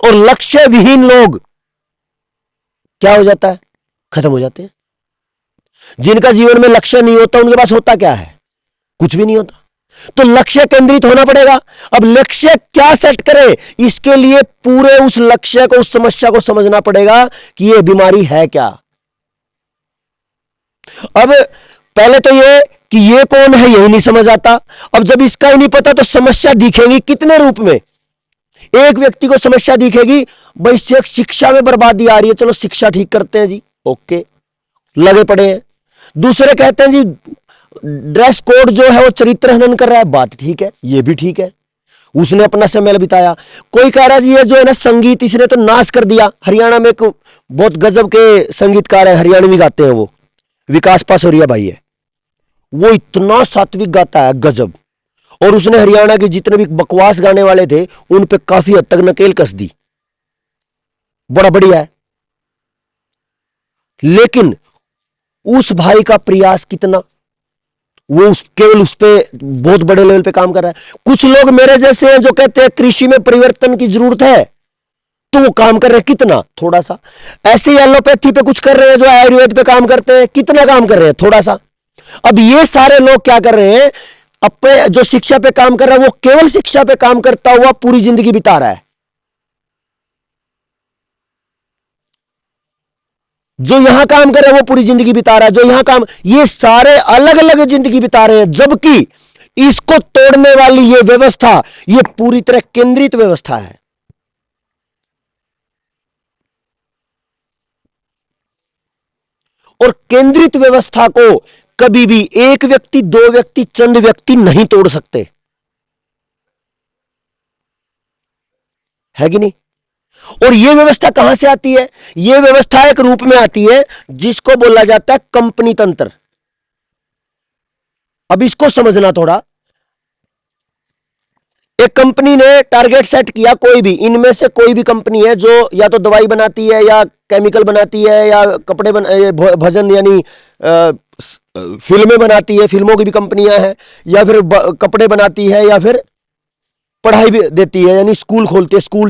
और लक्ष्य विहीन लोग क्या हो जाता है? खत्म हो जाते हैं। जिनका जीवन में लक्ष्य नहीं होता उनके पास होता क्या है? कुछ भी नहीं होता। तो लक्ष्य केंद्रित होना पड़ेगा। अब लक्ष्य क्या सेट करे, इसके लिए पूरे उस लक्ष्य को, उस समस्या को समझना पड़ेगा कि यह बीमारी है क्या। अब पहले तो ये कि ये कौन है यही नहीं समझ आता। अब जब इसका ही नहीं पता तो समस्या दिखेगी कितने रूप में? एक व्यक्ति को समस्या दिखेगी, भाई शिक्षा में बर्बादी आ रही है, चलो शिक्षा ठीक करते हैं जी, ओके, लगे पड़े हैं। दूसरे कहते हैं जी ड्रेस कोड जो है वो चरित्र हनन कर रहा है, बात ठीक है, ये भी ठीक है, उसने अपना समय बिताया। कोई कह रहा है जी ये जो है ना संगीत, इसने तो नाश कर दिया। हरियाणा में एक बहुत गजब के संगीतकार है, हरियाणवी गाते हैं, वो विकास पासोरिया भाई है, वो इतना सात्विक गाता है, गजब। और उसने हरियाणा के जितने भी बकवास गाने वाले थे उन पे काफी हद तक नकेल कस दी, बड़ा बढ़िया है। लेकिन उस भाई का प्रयास कितना, वो केवल उस पे बहुत बड़े लेवल पे काम कर रहा है। कुछ लोग मेरे जैसे हैं जो कहते हैं कृषि में परिवर्तन की जरूरत है, तो वो काम कर रहे हैं कितना, थोड़ा सा। ऐसे ही एलोपैथी पे कुछ कर रहे हैं, जो आयुर्वेद पे काम करते हैं, कितना काम कर रहे हैं, थोड़ा सा। अब ये सारे लोग क्या कर रहे हैं, अपने जो शिक्षा पे काम कर रहा है वो केवल शिक्षा पे काम करता हुआ पूरी जिंदगी बिता रहा है। जो यहां काम कर रहा है वो पूरी जिंदगी बिता रहा है, जो यहां काम, ये सारे अलग अलग जिंदगी बिता रहे हैं। जबकि इसको तोड़ने वाली ये व्यवस्था, ये पूरी तरह केंद्रित व्यवस्था है। और केंद्रित व्यवस्था को कभी भी एक व्यक्ति, दो व्यक्ति, चंद व्यक्ति नहीं तोड़ सकते, है कि नहीं? और यह व्यवस्था कहां से आती है? यह व्यवस्था एक रूप में आती है जिसको बोला जाता है कंपनी तंत्र। अब इसको समझना थोड़ा। एक कंपनी ने टारगेट सेट किया, कोई भी इनमें से कोई भी कंपनी है जो या तो दवाई बनाती है या केमिकल बनाती है या कपड़े भजन यानी फिल्में बनाती है, फिल्मों की भी कंपनियां हैं, या फिर कपड़े बनाती है, या फिर पढ़ाई भी देती है यानी स्कूल खोलती है, स्कूल